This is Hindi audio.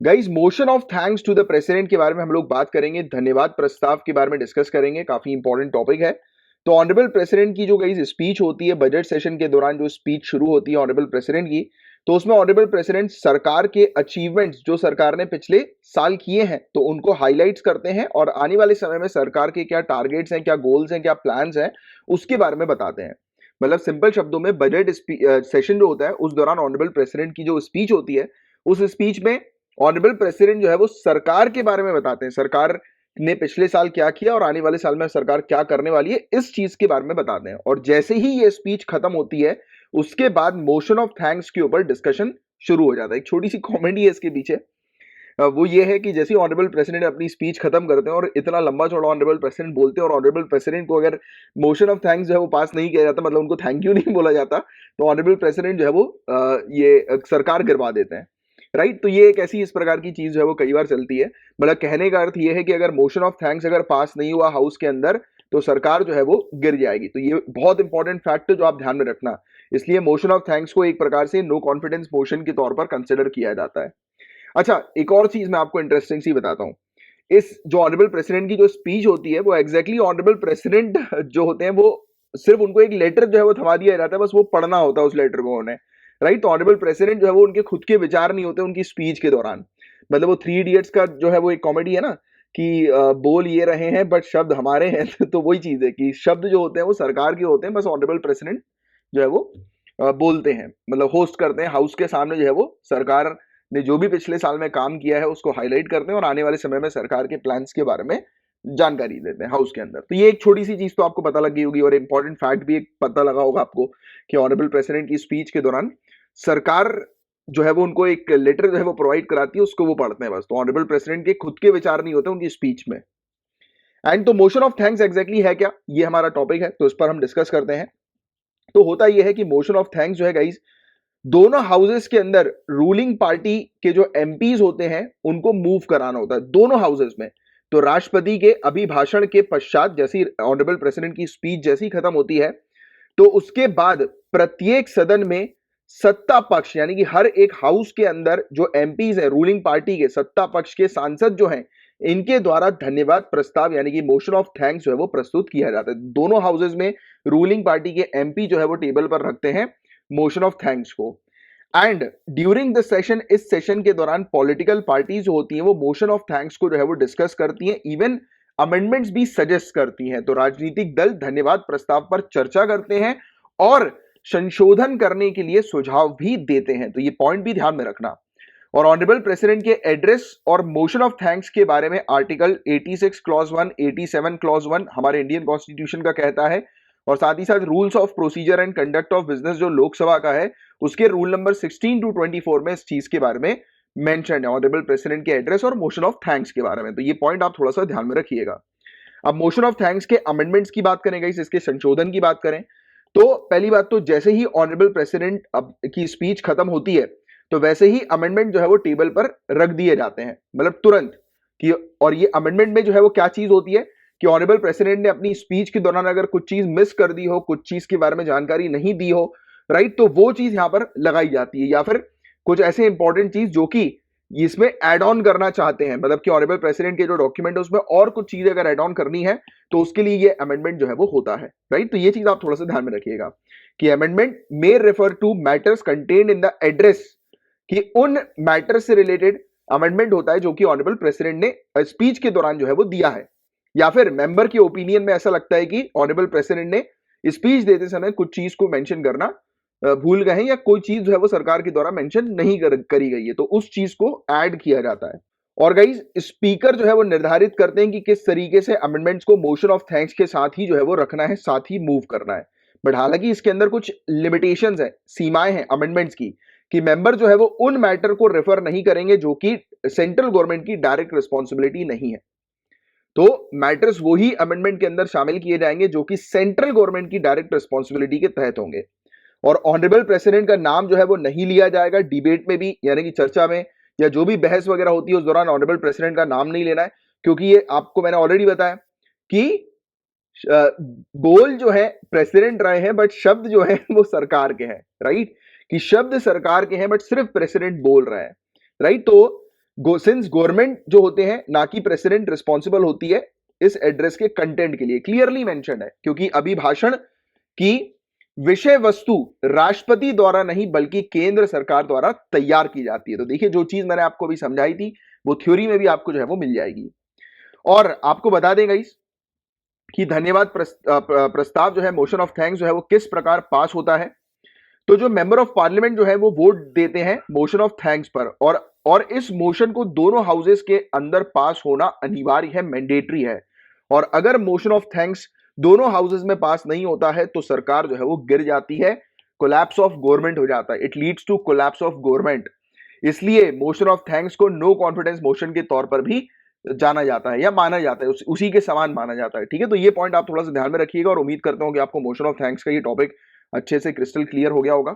Guys motion of thanks to the president के बारे में हम लोग बात करेंगे, धन्यवाद प्रस्ताव के बारे में डिस्कस करेंगे, काफी इंपॉर्टेंट टॉपिक है। तो ऑनरेबल प्रेसिडेंट की जो गाइज स्पीच होती है बजट सेशन के दौरान, जो स्पीच शुरू होती है ऑनरेबल प्रेसिडेंट की, तो उसमें ऑनरेबल प्रेसिडेंट सरकार के अचीवमेंट्स जो सरकार ने पिछले साल किए हैं तो उनको हाईलाइट्स करते हैं और आने वाले समय में सरकार के क्या टारगेट्स हैं, क्या गोल्स हैं, क्या प्लान्स हैं, उसके बारे में बताते हैं। मतलब सिंपल शब्दों में बजट सेशन जो होता है उस दौरान ऑनरेबल प्रेसिडेंट की जो स्पीच होती है, उस स्पीच में ऑनरेबल प्रेसिडेंट जो है वो सरकार के बारे में बताते हैं, सरकार ने पिछले साल क्या किया और आने वाले साल में सरकार क्या करने वाली है, इस चीज के बारे में बताते हैं। और जैसे ही ये स्पीच खत्म होती है उसके बाद मोशन ऑफ थैंक्स के ऊपर डिस्कशन शुरू हो जाता है। एक छोटी सी कॉमेडी है इसके पीछे, वो ये है कि जैसे ही ऑनरेबल प्रेसिडेंट अपनी स्पीच खत्म करते हैं और इतना लंबा चौड़ा ऑनरेबल प्रेसिडेंट बोलते हैं और ऑनरेबल प्रेसिडेंट को अगर मोशन ऑफ थैंक्स जो है वो पास नहीं किया जाता, मतलब उनको थैंक यू नहीं बोला जाता, तो ऑनरेबल प्रेसिडेंट जो है वो ये सरकार गिरवा देते हैं। राइट, तो ये एक ऐसी इस प्रकार की चीज जो है वो कई बार चलती है। मतलब कहने का अर्थ ये है कि अगर मोशन ऑफ थैंक्स अगर पास नहीं हुआ हाउस के अंदर तो सरकार जो है वो गिर जाएगी। तो ये बहुत इंपॉर्टेंट फैक्ट है जो आप ध्यान में रखना। इसलिए मोशन ऑफ थैंक्स को एक प्रकार से नो कॉन्फिडेंस मोशन के तौर पर कंसिडर किया जाता है। अच्छा, एक और चीज मैं आपको इंटरेस्टिंग सी बताता हूँ। इस जो ऑनरेबल प्रेसिडेंट की जो स्पीच होती है वो एग्जैक्टली ऑनरेबल प्रेसिडेंट जो होते हैं वो सिर्फ उनको एक लेटर जो है वो थमा दिया जाता है, बस वो पढ़ना होता है उस लेटर को उन्हें। राइट, तो ऑनरेबल प्रेसिडेंट जो है वो उनके खुद के विचार नहीं होते उनकी स्पीच के दौरान। मतलब वो थ्री इडियट्स का जो है वो एक कॉमेडी है ना कि बोल ये रहे हैं बट शब्द हमारे हैं तो वही चीज है कि शब्द जो होते हैं वो सरकार के होते हैं, बस ऑनरेबल प्रेसिडेंट जो है वो बोलते हैं, मतलब होस्ट करते हैं हाउस के सामने, जो है वो सरकार ने जो भी पिछले साल में काम किया है उसको हाईलाइट करते हैं और आने वाले समय में सरकार के प्लान्स के बारे में जानकारी देते हैं हाउस के अंदर। तो ये एक छोटी सी चीज तो आपको पता लग गई होगी और इंपॉर्टेंट फैक्ट भी एक पता लगा होगा आपको कि ऑनरेबल प्रेसिडेंट की स्पीच के दौरान सरकार जो है वो उनको एक लेटर जो है वो प्रोवाइड कराती है, उसको वो पढ़ते हैं बस। तो ऑनरेबल प्रेसिडेंट के खुद के विचार नहीं होते उनकी स्पीच में। एंड तो मोशन ऑफ थैंक्स एग्जैक्टली है क्या, ये हमारा टॉपिक है, तो इस पर हम डिस्कस करते हैं। तो होता यह है कि मोशन ऑफ थैंक्स जो है गाइस, दोनों हाउसेस के अंदर रूलिंग पार्टी के जो एमपीज होते हैं उनको मूव कराना होता है दोनों हाउसेस में। तो राष्ट्रपति के अभिभाषण के पश्चात जैसी ऑनरेबल प्रेसिडेंट की स्पीच जैसी खत्म होती है तो उसके बाद प्रत्येक सदन में सत्ता पक्ष यानी कि हर एक हाउस के अंदर जो एमपीज है रूलिंग पार्टी के सत्ता पक्ष के सांसद जो हैं इनके द्वारा धन्यवाद प्रस्ताव यानी कि मोशन ऑफ थैंक्स जो है वो प्रस्तुत किया जाता है। दोनों हाउसेस में रूलिंग पार्टी के एमपी जो है वो टेबल पर रखते हैं मोशन ऑफ थैंक्स को। एंड ड्यूरिंग द सेशन, इस सेशन के दौरान पॉलिटिकल पार्टीज जो होती हैं वो मोशन ऑफ थैंक्स को जो है वो डिस्कस करती हैं, इवन अमेंडमेंट्स भी सजेस्ट करती हैं। तो राजनीतिक दल धन्यवाद प्रस्ताव पर चर्चा करते हैं और संशोधन करने के लिए सुझाव भी देते हैं। तो ये पॉइंट भी ध्यान में रखना। और ऑनरेबल प्रेसिडेंट के एड्रेस और मोशन ऑफ थैंक्स के बारे में आर्टिकल 86 क्लॉज 1, 87 क्लॉज 1 हमारे इंडियन कॉन्स्टिट्यूशन का कहता है, और साथ ही साथ rules of procedure and conduct of business जो लोकसभा का है उसके रूल नंबर 16 टू 24 में इस चीज के बारे में मेंशन है, ऑनरेबल प्रेसिडेंट के एड्रेस और मोशन ऑफ थैंक्स के बारे में। तो ये पॉइंट आप थोड़ा सा ध्यान में रखिएगा। अब मोशन ऑफ थैंक्स के अमेंडमेंट्स की बात करें, इसके संशोधन की बात करें, तो पहली बात तो जैसे ही ऑनरेबल प्रेसिडेंट की स्पीच खत्म होती है तो वैसे ही अमेंडमेंट जो है वो टेबल पर रख दिए जाते हैं, मतलब तुरंत कि। और ये अमेंडमेंट में जो है वो क्या चीज होती है कि ऑनरेबल प्रेसिडेंट ने अपनी स्पीच के दौरान अगर कुछ चीज मिस कर दी हो, कुछ चीज के बारे में जानकारी नहीं दी हो, राइट, तो वो चीज यहां पर लगाई जाती है, या फिर कुछ ऐसे इंपॉर्टेंट चीज जो कि इसमें एड ऑन करना चाहते हैं, मतलब कि ऑनरेबल प्रेसिडेंट के जो डॉक्यूमेंट है उसमें और कुछ चीजें अगर एड ऑन करनी है तो उसके लिए ये अमेंडमेंट जो है वो होता है। राइट, तो ये चीज आप थोड़ा सा ध्यान में रखिएगा कि amendment may refer to matters contained in the address, कि उन मैटर से रिलेटेड अमेंडमेंट होता है जो कि ऑनरेबल प्रेसिडेंट ने स्पीच के दौरान जो है वो दिया है, या फिर मेंबर के ओपिनियन में ऐसा लगता है कि ऑनरेबल प्रेसिडेंट ने स्पीच देते समय कुछ चीज को मेंशन करना भूल गए हैं या कोई चीज जो है वो सरकार के द्वारा मेंशन नहीं करी गई है, तो उस चीज को ऐड किया जाता है। और गाइस स्पीकर जो है वो निर्धारित करते हैं कि किस तरीके से अमेंडमेंट्स को मोशन ऑफ थैंक्स के साथ ही जो है वो रखना है, साथ ही मूव करना है। बट हालांकि इसके अंदर कुछ लिमिटेशंस है, सीमाएं हैं अमेंडमेंट्स की, कि मेंबर जो है वो उन मैटर को रेफर नहीं करेंगे जो कि सेंट्रल गवर्नमेंट की डायरेक्ट रिस्पॉन्सिबिलिटी नहीं है। तो मैटर्स वही अमेंडमेंट के अंदर शामिल किए जाएंगे जो कि सेंट्रल गवर्नमेंट की डायरेक्ट रिस्पॉन्सिबिलिटी के तहत होंगे। और ऑनरेबल प्रेसिडेंट का नाम जो है वो नहीं लिया जाएगा डिबेट में भी, यानी कि चर्चा में या जो भी बहस वगैरह होती है उस दौरान ऑनरेबल प्रेसिडेंट का नाम नहीं लेना है, क्योंकि ये आपको मैंने ऑलरेडी बताया कि बोल जो है प्रेसिडेंट रहे हैं बट शब्द जो है वो सरकार के हैं। राइट, कि शब्द सरकार के हैं बट सिर्फ प्रेसिडेंट बोल रहा है। राइट, तो सिंस गवर्नमेंट जो होते हैं ना कि प्रेसिडेंट रिस्पॉन्सिबल होती है इस एड्रेस के कंटेंट के लिए, क्लियरली मेंशन है, क्योंकि अभिभाषण की विषय वस्तु राष्ट्रपति द्वारा नहीं बल्कि केंद्र सरकार द्वारा तैयार की जाती है। तो देखिए जो चीज मैंने आपको अभी समझाई थी वो थ्योरी में भी आपको जो है वो मिल जाएगी। और आपको बता दें गाइस कि धन्यवाद प्रस्ताव जो है, मोशन ऑफ थैंक्स जो है वो किस प्रकार पास होता है। तो जो मेंबर ऑफ पार्लियामेंट जो है वो वोट देते हैं मोशन ऑफ थैंक्स पर, और इस मोशन को दोनों हाउसेस के अंदर पास होना अनिवार्य है, मैंडेटरी है। और अगर मोशन ऑफ थैंक्स दोनों हाउसेस में पास नहीं होता है तो सरकार जो है वो गिर जाती है, कोलैप्स ऑफ गवर्नमेंट हो जाता है, it leads to collapse of government. इसलिए मोशन ऑफ थैंक्स को नो कॉन्फिडेंस मोशन के तौर पर भी जाना जाता है या माना जाता है, उसी के समान माना जाता है। ठीक है, तो ये पॉइंट आप थोड़ा सा ध्यान में रखिएगा और उम्मीद करता हूं कि आपको मोशन ऑफ थैंक्स का ये टॉपिक अच्छे से क्रिस्टल क्लियर हो गया होगा।